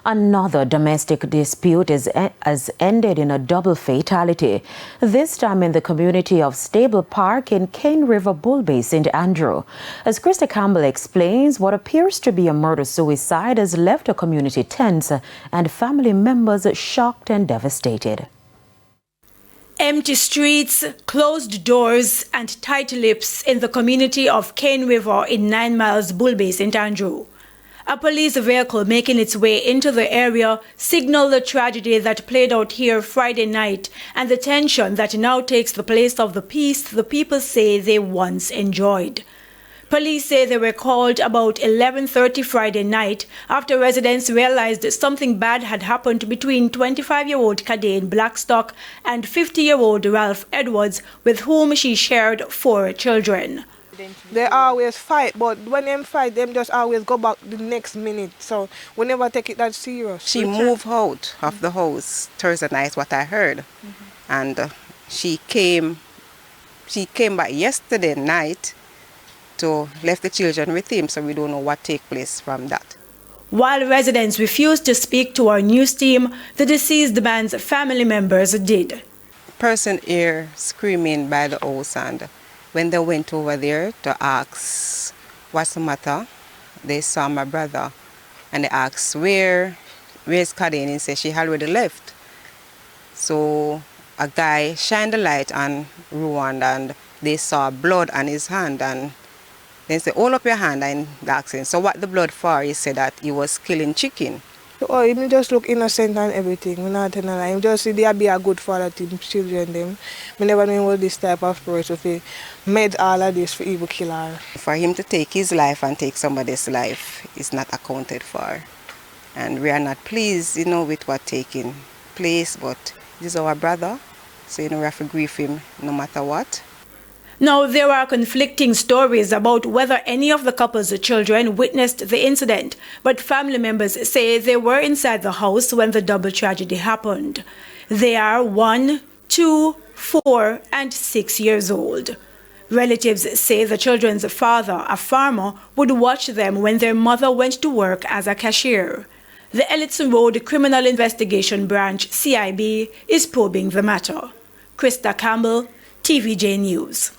Another domestic dispute has ended in a double fatality, this time in the community of Stable Park in Cane River Bull Bay, St. Andrew. As Krista Campbell explains, what appears to be a murder-suicide has left a community tense and family members shocked and devastated. Empty streets, closed doors and tight lips in the community of Cane River in 9 Miles Bull Bay, St. Andrew. A police vehicle making its way into the area signaled the tragedy that played out here Friday night and the tension that now takes the place of the peace the people say they once enjoyed. Police say they were called about 11:30 Friday night after residents realized something bad had happened between 25-year-old Kadane Blackstock and 50-year-old Ralph Edwards, with whom she shared 4 children. They always fight, but when them fight, them just always go back the next minute. So we never take it that serious. She moved out of the house Thursday night, what I heard. And she came back yesterday night to left the children with him, so we don't know what take place from that. While residents refused to speak to our news team, the deceased man's family members did. Person here screaming by the house, and when they went over there to ask what's the matter, they saw my brother and they asked where's Kadane, and said she already left. So a guy shined the light on Ruan and they saw blood on his hand, and then said, hold up your hand, and asked him, so what the blood for? He said that he was killing chicken. Oh, he just look innocent and everything. We not telling lie. He just see they be a good father to the children them. We never know what this type of person if he made all of this for evil killer. For him to take his life and take somebody's life is not accounted for. And we are not pleased, with what taking place, but this is our brother, so we have to grieve him no matter what. Now, there are conflicting stories about whether any of the couple's children witnessed the incident, but family members say they were inside the house when the double tragedy happened. They are 1, 2, 4, and 6 years old. Relatives say the children's father, a farmer, would watch them when their mother went to work as a cashier. The Ellison Road Criminal Investigation Branch, CIB, is probing the matter. Krista Campbell, TVJ News.